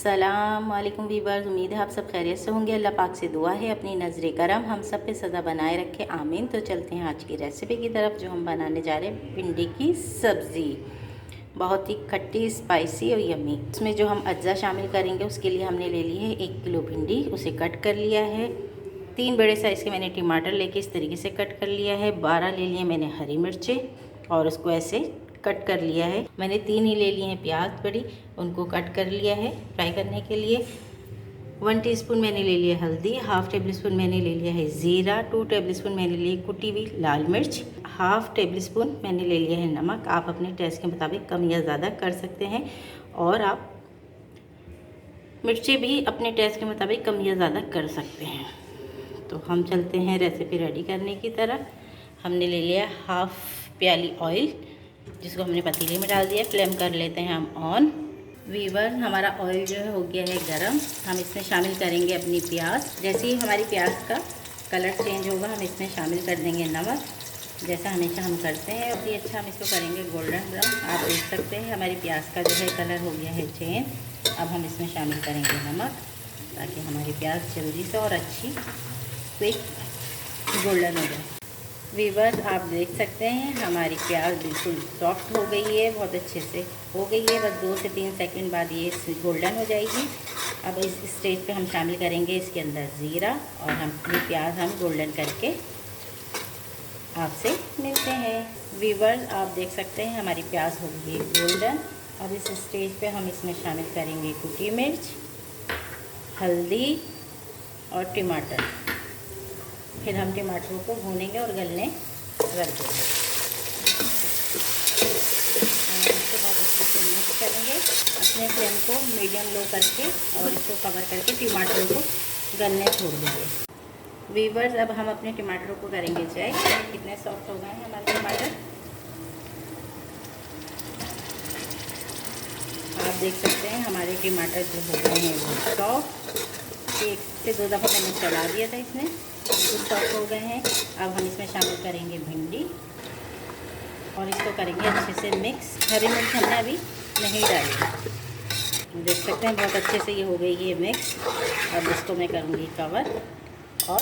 अस्सलाम वालेकुम वीवर्स, उम्मीद है आप सब खैरियत से होंगे। अल्लाह पाक से दुआ है अपनी नज़र करम हम सब पे सदा बनाए रखे, आमीन। तो चलते हैं आज की रेसिपी की तरफ, जो हम बनाने जा रहे हैं भिंडी की सब्ज़ी। बहुत ही खट्टी, स्पाइसी और यम्मी। उसमें जो हम अज्जा शामिल करेंगे उसके लिए हमने ले ली है 1 किलो भिंडी, उसे कट कर लिया है। 3 बड़े साइज़ के मैंने टमाटर लेके इस तरीके से कट कर लिया है। 12 ले लिए मैंने हरी मिर्चें और उसको ऐसे कट कर लिया है। मैंने 3 ही ले लिए हैं प्याज बड़ी, उनको कट कर लिया है फ्राई करने के लिए। 1 टीस्पून मैंने ले लिया हल्दी, हाफ़ टेबल स्पून मैंने ले लिया है ज़ीरा, 2 टेबल स्पून मैंने लिए कुटी हुई लाल मिर्च, हाफ़ टेबल स्पून मैंने ले लिया है नमक। आप अपने टेस्ट के मुताबिक कम या ज़्यादा कर सकते हैं और आप मिर्ची भी अपने टेस्ट के मुताबिक कम या ज़्यादा कर सकते हैं। तो हम चलते हैं रेसिपी रेडी करने की तरफ। हमने ले लिया हाफ़ प्याली ऑयल, जिसको हमने पतीले में डाल दिया। फ्लेम कर लेते हैं हम ऑन। वीवर, हमारा ऑयल जो है हो गया है गरम। हम इसमें शामिल करेंगे अपनी प्याज। जैसे ही हमारी प्याज का कलर चेंज होगा हम इसमें शामिल कर देंगे नमक, जैसा हमेशा हम करते हैं। और ये अच्छा हम इसको करेंगे गोल्डन ब्राउन। आप देख सकते हैं हमारी प्याज का जो है कलर हो गया है चेंज। अब हम इसमें शामिल करेंगे नमक, ताकि हमारी प्याज जल्दी से और अच्छी क्विक गोल्डन हो जाए। वीवर्स, आप देख सकते हैं हमारी प्याज बिल्कुल सॉफ्ट हो गई है, बहुत अच्छे से हो गई है। बस 2 से 3 सेकंड बाद ये गोल्डन हो जाएगी। अब इस स्टेज पे हम शामिल करेंगे इसके अंदर ज़ीरा, और हम ये प्याज हम गोल्डन करके आपसे मिलते हैं। वीवर्स, आप देख सकते हैं हमारी प्याज हो गई है गोल्डन। अब इस स्टेज पे हम इसमें शामिल करेंगे कुटी मिर्च, हल्दी और टमाटर। फिर हम टमाटरों को भूनेंगे और गलने रख देंगे। इसको बहुत अच्छे से मिक्स करेंगे, अपने फ्लेम को मीडियम लो करके, और इसको कवर करके टमाटरों को गलने छोड़ देंगे। वीवर्स, अब हम अपने टमाटरों को करेंगे चेक, कितने सॉफ्ट हो गए हैं हमारे टमाटर। आप देख सकते हैं हमारे टमाटर जो हो गए हैं वो सॉफ्ट। 1 से 2 दफ़ा मैंने चला दिया था, इसमें बिल्कुल सॉफ्ट हो गए हैं। अब हम इसमें शामिल करेंगे भिंडी और इसको करेंगे अच्छे से मिक्स। हरी मिर्च हमने अभी नहीं डाली। देख सकते हैं बहुत अच्छे से ये हो गई है मिक्स। अब इसको मैं करूँगी कवर और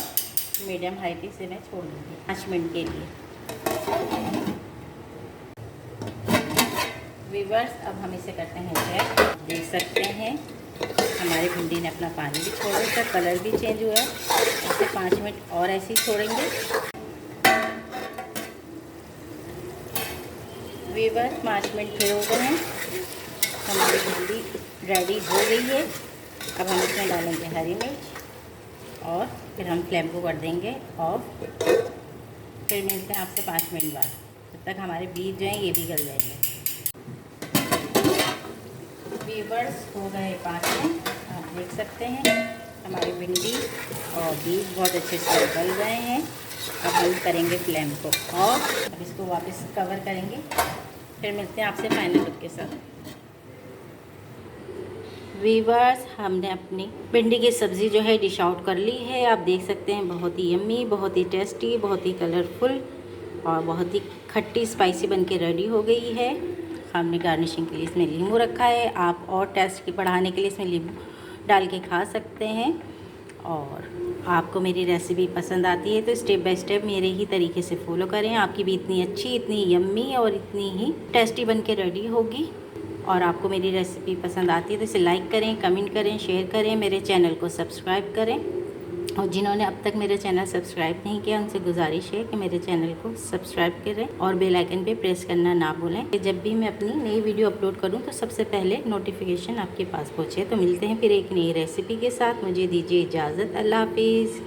मीडियम हाई पे से मैं छोड़ दूँगी 5 मिनट के लिए। वीवर्स, अब हम इसे करते हैं चेक। देख सकते हैं हमारी भिंडी ने अपना पानी भी छोड़ा, इसका कलर भी चेंज हुआ है। इसे 5 मिनट और ऐसे ही छोड़ेंगे। वीवर्स, 5 मिनट फिर हो गए हैं, हमारी भिंडी रेडी हो गई है। अब हम इसमें डालेंगे हरी मिर्च और फिर हम फ्लेम को कर देंगे ऑफ। फिर मिलते हैं आपसे 5 मिनट बाद। तब तक हमारे बीज जो हैं ये भी गल जाएंगे। वीवर्स, हो गए 5 मिनट। आप देख सकते हैं हमारी भिंडी और बीज बहुत अच्छे से गल गए हैं। अब हम करेंगे फ्लेम को ऑफ। अब इसको वापस कवर करेंगे। फिर मिलते हैं आपसे फाइनल लुक के साथ। वीवर्स, हमने अपनी भिंडी की सब्ज़ी जो है डिश आउट कर ली है। आप देख सकते हैं बहुत ही यम्मी, बहुत ही टेस्टी, बहुत ही कलरफुल और बहुत ही खट्टी स्पाइसी बनके रेडी हो गई है। हमने गार्निशिंग के लिए इसमें नींबू रखा है। आप और टेस्ट की बढ़ाने के लिए इसमें नींबू डाल के खा सकते हैं। और आपको मेरी रेसिपी पसंद आती है तो स्टेप बाय स्टेप मेरे ही तरीके से फॉलो करें। आपकी भी इतनी अच्छी, इतनी यम्मी और इतनी ही टेस्टी बन के रेडी होगी। और आपको मेरी रेसिपी पसंद आती है तो इसे लाइक करें, कमेंट करें, शेयर करें, मेरे चैनल को सब्सक्राइब करें। और जिन्होंने अब तक मेरा चैनल सब्सक्राइब नहीं किया उनसे गुजारिश है कि मेरे चैनल को सब्सक्राइब करें और बेल आइकन पे प्रेस करना ना भूलें, कि जब भी मैं अपनी नई वीडियो अपलोड करूं तो सबसे पहले नोटिफिकेशन आपके पास पहुंचे। तो मिलते हैं फिर एक नई रेसिपी के साथ। मुझे दीजिए इजाज़त। अल्लाह हाफिज़।